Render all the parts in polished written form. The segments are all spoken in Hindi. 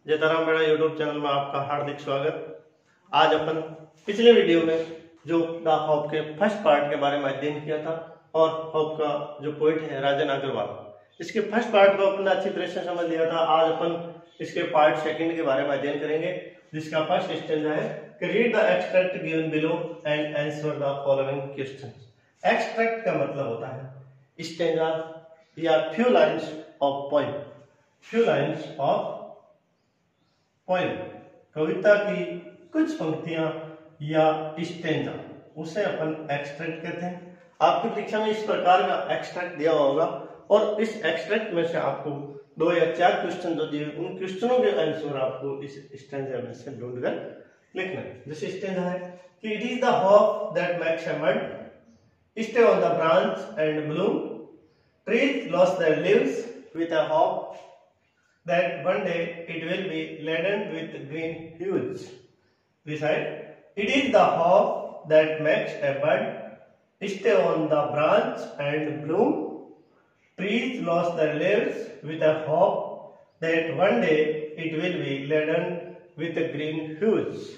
जयताराम मेरा यूट्यूब चैनल में आपका हार्दिक स्वागत। आज अपन पिछले वीडियो में जो द हॉप के फर्स्ट पार्ट के बारे में अध्ययन किया था और हॉप का जो पोइट है राजन अग्रवाल, इसके फर्स्ट पार्ट को अपन अच्छी तरह से समझ लिया था। आज अपन इसके पार्ट सेकंड के बारे में अध्ययन करेंगे, जिसका फर्स्ट स्टेंजा है कि read the extract given below and answer the following questions. Extract का मतलब होता है स्टेंजा या few lines of poem, few lines of poem, कविता की कुछ पंक्तियां या स्टेंजा, उसे अपन एक्सट्रैक्ट कहते हैं। आपकी परीक्षा में इस प्रकार का एक्सट्रैक्ट दिया होगा और इस एक्सट्रैक्ट में से आपको 2 या 4 क्वेश्चन जो दिए, उन क्वेश्चनों के आंसर आपको इस स्टेंजा में से ढूंढकर लिखना है। जैसे स्टेंजा है कि it is the hope that makes a bud, stay on the branch and bloom, trees lost their leaves with a hope that one day it will be laden with green hues. Beside, it is the hope that makes a bud stay on the branch and bloom. Trees lost their leaves with a hope that one day it will be laden with green hues.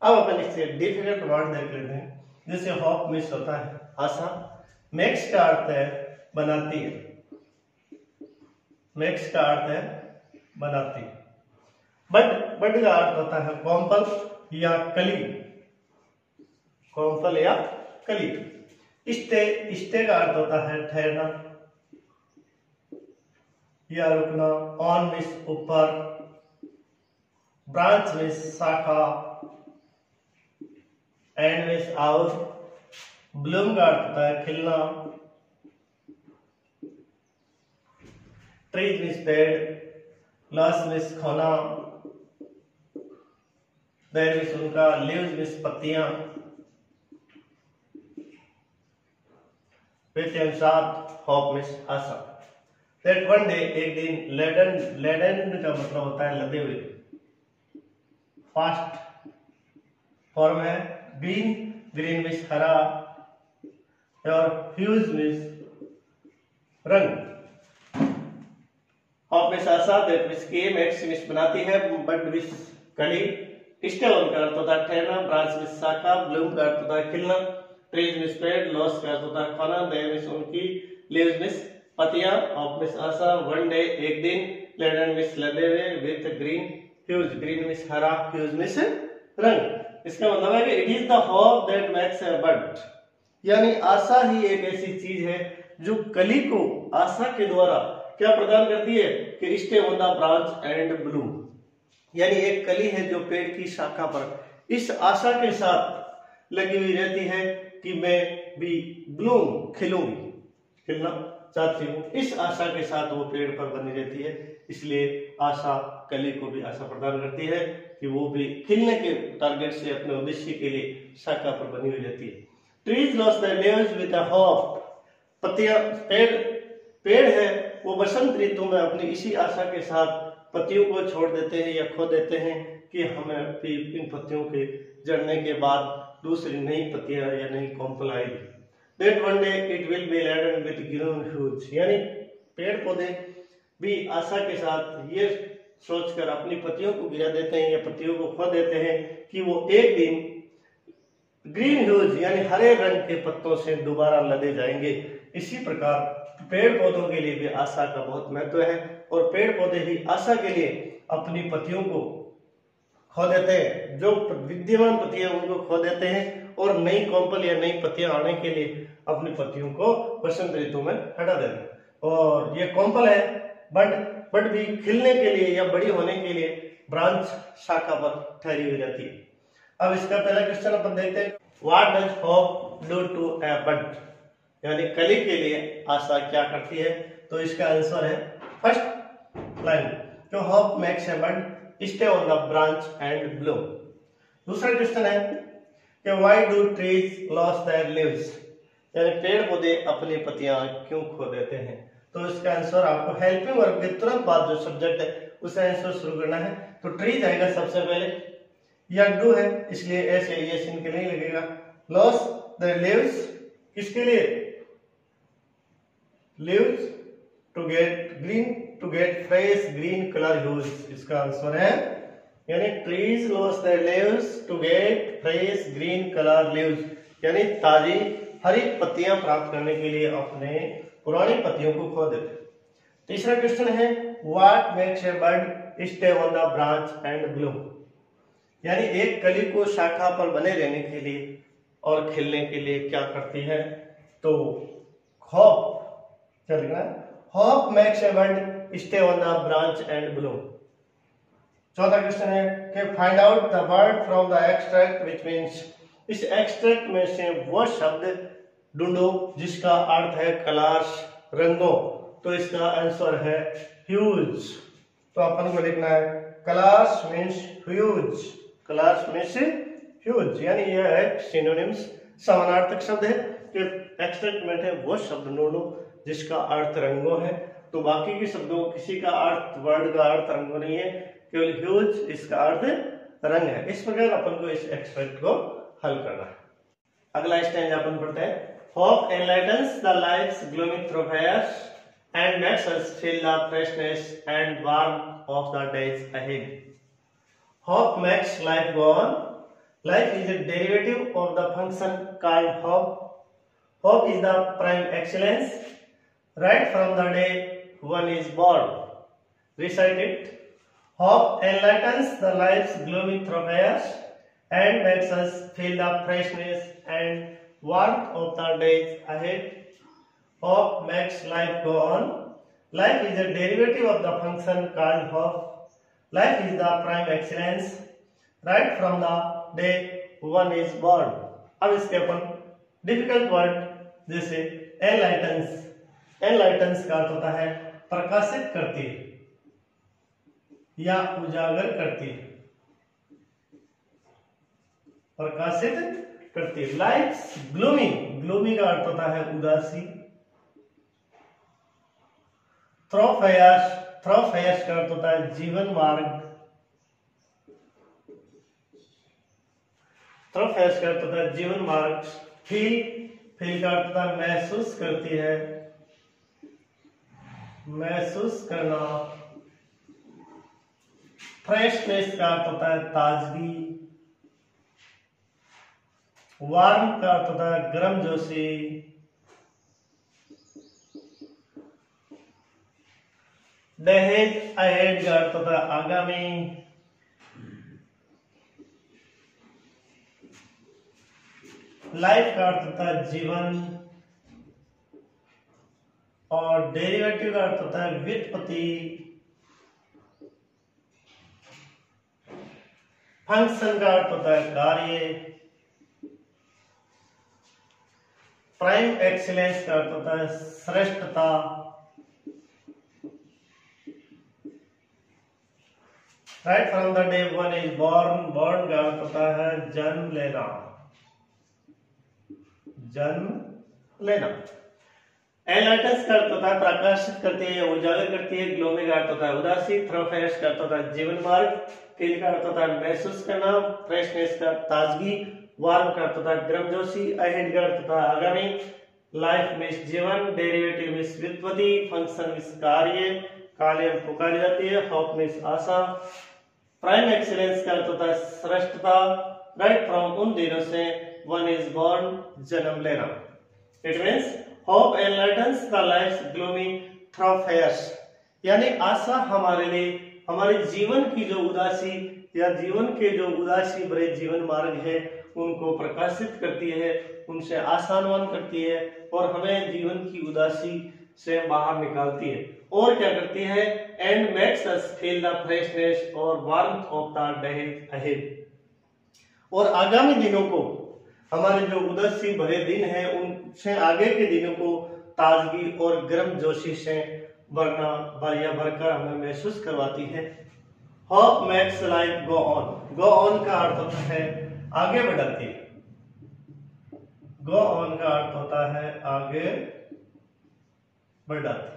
अब अपन इससे डिफिकल्ट वर्ड देख लेते हैं। जैसे होप मिस होता है आशा, मेक्स का अर्थ है बनाती है, मेक्स का अर्थ है बनाती, बड का अर्थ होता है कॉम्पल या कली, कॉम्पल या कली। स्टे का अर्थ होता है ठहरना या रुकना, ऑन मिस ऊपर, ब्रांच मिस शाखा, एंड मिस आउट, ब्लूम का अर्थ होता है खिलना, ट्रीज मिस पेड़, लॉस मिस खोना, देयर मिस उनका, लीव्स मिस पत्तियां, विथ साथ, hope miss Asha. That one day एक दिन, लेडन, लेडन का मतलब होता है लदे हुए, फास्ट फॉर्म है, ग्रीन, ग्रीन मिस हरा, और ह्यूज मिस रंग। Hop means Asha, that miss के, मैक्स मिस बनाती है, बड मिस कली, स्टे ऑन का अर्थ होता है ठहरना, ब्रांच मिस शाखा, ब्लूम का अर्थ होता है खिलना, ट्रीज मिस पेड़, लॉस का अर्थ होता है खोना, देयर मिस उनकी, लीव्स मिस पत्तियां, हॉप मिस आशा, वन डे एक दिन, लेडन मिस लदे हुए, with green hues, green means हरा, ह्यूज मिस रंग। इसका मतलब है कि it is the hope that makes a bud, यानी आशा ही एक ऐसी चीज है जो कली को आशा के द्वारा क्या प्रदान करती है कि stay on the branch and Bloom, यानी एक कली है जो पेड़ की शाखा पर इस आशा के साथ लगी हुई रहती है कि मैं भी ब्लूम, खिलूंगी, खिलना चाहती हूँ। इस आशा के साथ वो पेड़ पर बनी रहती है, इसलिए आशा कली को भी आशा प्रदान करती है कि वो भी खिलने के टारगेट से, अपने उद्देश्य के लिए शाखा पर बनी हुई रहती है। Trees lost their leaves with a hope, पत्तियां, पेड़ है वो बसंत ऋतु में अपनी इसी आशा के साथ पत्तियों को छोड़ देते हैं या खो देते हैं कि हमें भी इन पत्तियों के जड़ने के बाद दूसरी नई पत्तियां या नई कॉम्पल आएगी। That one day it will be laden with green hues, यानी पेड़ पौधे भी आशा के साथ ये सोचकर अपनी पत्तियों को गिरा देते हैं या पत्तियों को खो देते हैं कि वो एक दिन ग्रीन ह्यूज यानी हरे रंग के पत्तों से दोबारा लदे जाएंगे। इसी प्रकार पेड़ पौधों के लिए भी आशा का बहुत महत्व है और पेड़ पौधे ही आशा के लिए अपनी पत्तियों को खो देते हैं, जो विद्यमान पत्तियां उनको खो देते हैं और नई कॉम्पल या नई पत्तियां आने के लिए अपनी पत्तियों को बसंत ऋतु में हटा देते हैं। और ये कॉम्पल है, बट भी खिलने के लिए या बड़ी होने के लिए ब्रांच, शाखा पर ठहरी हुई रहती है। अब इसका पहला क्वेश्चन अपन देखते हैं, what does hope do to a bud, यानी कली के लिए आशा क्या करती है। तो इसका आंसर है फर्स्ट लाइन, जो hope makes a bud stay on the branch and bloom. दूसरा क्वेश्चन है कि why do trees lose their leaves, यानी पेड़ पौधे अपनी पत्तियां क्यों खो देते हैं। तो इसका आंसर आपको हेल्पिंग वर्ब के तुरंत बाद जो सब्जेक्ट है उससे आंसर शुरू करना है। तो ट्रीज आएगा सबसे पहले, या डू है इसलिए ऐसे ये सिन के नहीं लगेगा। लॉस देयर लीव्स किसके लिए, leaves to get green to get fresh green colour hues, इसका आंसर है यानी trees lose their leaves to get fresh green colour leaves, यानी ताजी हरी पत्तियां प्राप्त करने के लिए अपने पुरानी पत्तियों को खो देते। तीसरा क्वेश्चन है what makes a bird stay on the branch and Bloom, यानी एक कली को शाखा पर बने रहने के लिए और खिलने के लिए क्या करती है, तो हॉप, क्या लिखना है, hop makes a bird stay on the branch and Bloom. चौथा क्वेश्चन है कि find out the word from the extract which means, इस एक्सट्रैक्ट में से वो शब्द ढूंढो जिसका अर्थ है कलर्स, रंगों, तो इसका आंसर है ह्यूज। तो अपन को लिखना है colours means huge, colours means huge, यानी यह है सिनोनिम्स, समानार्थक शब्द है कि एक्सट्रैक्ट में है वो शब्द ढूंढो जिसका अर्थ रंगों है, तो बाकी के शब्दों किसी का अर्थ, वर्ड का अर्थ रंगों नहीं है, केवल ह्यूज इसका अर्थ रंग है। इस प्रकार अपन को इस एक्सट्रैक्ट को हल करना है। अगला स्टेंजा अपन पढ़ते हैं। Hope enlightens the life's glowing thoroughfares and makes us feel the freshness and warmth of the days ahead. Hope makes life go on. Life is a derivative of the function called hope. Hope is the prime excellence right from the day one is born. Recite it. Hope enlightens the life's gloomy thoroughfares and makes us feel the freshness and warmth of the days ahead. Hope makes life go on. Life is a derivative of the function called hope. Life is the prime excellence right from the day one is born. अब इसके अपन डिफिकल्ट वर्ड जैसे enlightens, enlightens का अर्थ होता है प्रकाशित करती है या उजागर करती है, प्रकाशित करती है। लाइफ्स ग्लूमी, ग्लूमी का अर्थ होता है उदासी। थ्रोफेयर्स, थ्रोफेयर्स का अर्थ होता है जीवन मार्ग। थ्रोफेयर्स का अर्थ होता है जीवन मार्ग। फील, फील का अर्थ होता है महसूस करती है, महसूस करना। फ्रेशनेस का अर्थ होता है ताजगी। वार्म का अर्थ होता है गर्मजोशी। डेज अहेड का अर्थ होता है आगामी। लाइफ का अर्थ होता है जीवन और डेरिवेटिव का अर्थ होता है व्युत्पत्ति। फंक्शन का अर्थ होता है कार्य। प्राइम एक्सीलेंस का अर्थ होता है श्रेष्ठता। Right from the day one is born, born का अर्थ होता है जन्म लेना, जन्म लेना। एनलाइटन्स का अर्थ होता है प्रकाशित करती है, उजागर करती है। ग्लोमी का अर्थ होता है उदासी। थ्रोफेयर्स का अर्थ होता है जीवन मार्ग। फील का अर्थ होता है महसूस करना। फ्रेशनेस का ताजगी। वार्म का अर्थ होता है गर्मजोशी। अहेड का अर्थ होता है आगामी। लाइफ में जीवन। डेरिवेटिव में व्युत्पत्ति। फंक्शन में कार्य, कार्य पुकारी जाती है। होप में आशा। प्राइम एक्सीलेंस का अर्थ होता है श्रेष्ठता। राइट फ्रॉम उन दिनों से वन इज बॉर्न, जन्म लेना। It means hope enlightens the life's gloomy thoroughfares, यानी आशा हमारे लिए हमारे जीवन की जो उदासी या जीवन के जो उदासी भरे जीवन मार्ग है उनको प्रकाशित करती है, उनसे आसानवान करती है और हमें जीवन की उदासी से बाहर निकालती है। और क्या करती है? And makes us feel the freshness और warmth of the day ahead, और आगामी दिनों को, हमारे जो उदासी भरे दिन हैं उनसे आगे के दिनों को ताजगी और गर्मजोशी से भरना या भरकर हमें महसूस करवाती है। Hope makes life go on, go on का अर्थ होता है आगे बढ़ाती है। गो ऑन का अर्थ होता है आगे बढ़ाती है।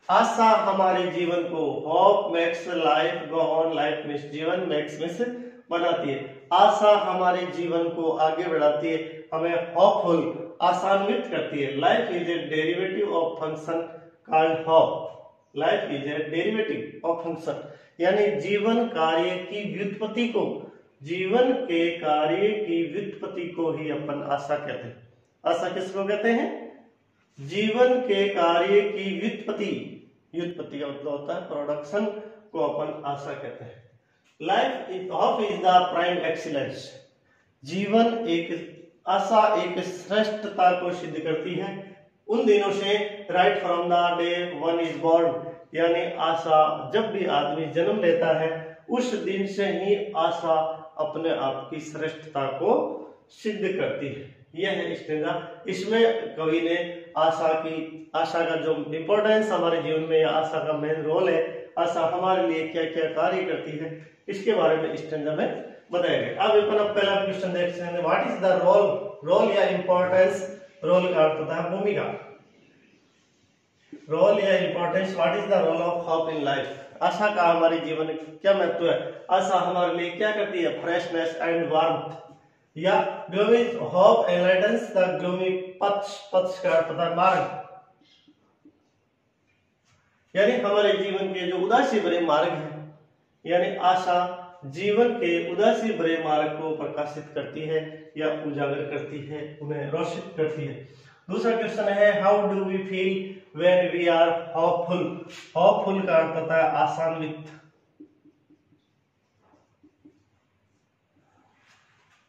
आशा हमारे जीवन को, hope makes life go on, life में जीवन, मेक्स में बनाती है। आशा हमारे जीवन को आगे बढ़ाती है, हमें होपफुल, आशान्वित करती है। Life is a derivative of function called hope, life is a derivative of function, यानी जीवन कार्य की व्युत्पत्ति को, जीवन के कार्य की व्युत्पत्ति को ही अपन आशा कहते हैं। आशा किसको कहते हैं? जीवन के कार्य की व्युत्पत्ति, व्युत्पत्ति का मतलब होता है प्रोडक्शन, को अपन आशा कहते हैं। Life is the prime excellence, जीवन एक आशा एक श्रेष्ठता को सिद्ध करती है उन दिनों से, right from the day one is born, यानी आशा जब भी आदमी जन्म लेता है उस दिन से ही आशा अपने आप की श्रेष्ठता को सिद्ध करती है। यह है स्टेंजा। इसमें कवि ने आशा का जो इंपॉर्टेंस हमारे जीवन में, या आशा का मेन रोल है, आशा हमारे लिए क्या क्या कार्य करती है, इसके बारे में स्टेंजा में बताया गया। अब अपन पहला क्वेश्चन देखते हैं, व्हाट इज द रोल या इंपॉर्टेंस, रोल का अर्थ होता है भूमिका, रोल या importance, what is the role of hope in life, आशा का हमारे जीवन में क्या महत्व है, आशा हमारे लिए क्या करती है, फ्रेशनेस एंड वार्मथ, या gloomy hope enlightens the gloomy पथ का अर्थ होता है मार्ग, यानी हमारे जीवन के जो उदासी भरे मार्ग है, यानी आशा जीवन के उदासी भरे मार्ग को प्रकाशित करती है या उजागर करती है, उन्हें रोशित करती है। दूसरा क्वेश्चन है, how do we feel when we are hopeful, hopeful का अर्थ होता है आशान्वित,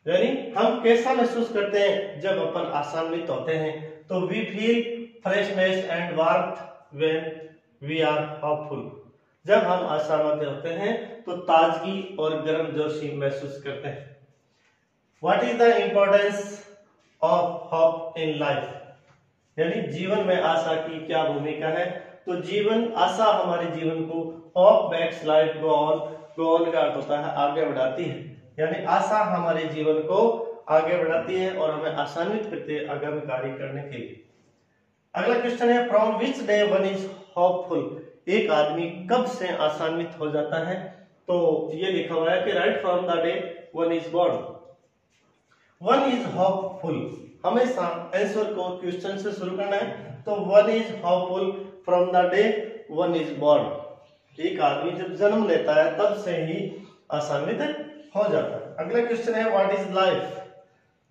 यानी हम कैसा महसूस करते हैं जब अपन आशान्वित होते हैं, तो we feel freshness and warmth when we are hopeful, जब हम आशावादी होते हैं तो ताजगी और गर्मजोशी महसूस करते हैं। What is the importance of hope in life, यानी जीवन में आशा की क्या भूमिका है, तो जीवन आशा हमारे जीवन को, hope makes life go on, go on का अर्थ होता है आगे बढ़ाती है, यानी आशा हमारे जीवन को आगे बढ़ाती है और हमें आसानित करती है आगामी कार्य करने के लिए। अगला क्वेश्चन है, from which day one is hopeful, एक आदमी कब से आसान्वित हो जाता है, तो ये लिखा हुआ है कि right from the day one is born, one is hopeful, हमेशा आंसर को क्वेश्चन से शुरू करना है, तो one is hopeful from the day one is born, एक आदमी जब जन्म लेता है तब से ही आसान्वित हो जाता है। अगला क्वेश्चन है, व्हाट इज लाइफ,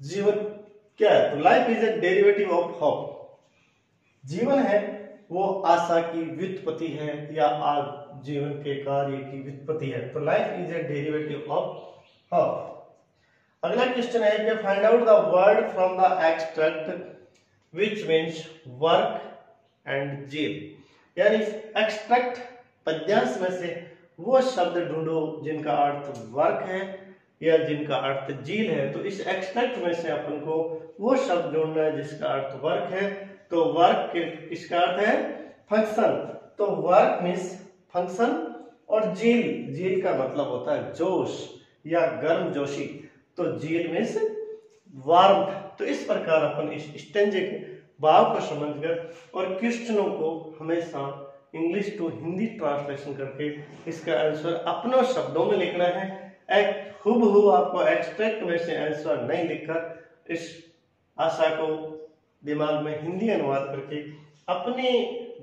जीवन क्या है, तो life is a derivative of hope, जीवन है वो आशा की व्युत्पत्ति है या जीवन के कार्य की व्युत्पत्ति है, तो life is a derivative of hope. अगला क्वेश्चन है कि find out the word from the extract which means work and zeal, यानी एक्सट्रैक्ट पद्यांश में से वो शब्द ढूंढो जिनका अर्थ वर्क है या जिनका अर्थ जील है, तो इस एक्सट्रैक्ट में से अपन को वो शब्द ढूंढना है जिसका अर्थ वर्क है, तो वर्क के इसका अर्थ है फंक्शन, तो वर्क मीन्स फंक्शन, और जील, जील का मतलब होता है जोश या गर्म जोशी, तो जील मीन्स वार्मथ। तो इस प्रकार अपन इस स्टेंजे के भाव को समझकर और क्वेश्चनों को हमेशा इंग्लिश टू हिंदी ट्रांसलेशन करके इसका आंसर अपनों शब्दों में लिखना है, हुबहू आपको एक्सट्रैक्ट में से आंसर नहीं लिखकर इस आशा को दिमाग में हिंदी अनुवाद करके अपने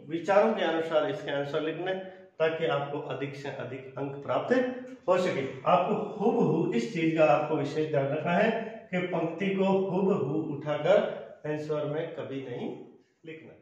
विचारों के अनुसार इसके आंसर लिखने, ताकि आपको अधिक से अधिक अंक प्राप्त हो सके। आपको हुबहू इस चीज का आपको विशेष ध्यान रखना है कि पंक्ति को हुबहू उठाकर आंसर में कभी नहीं लिखना।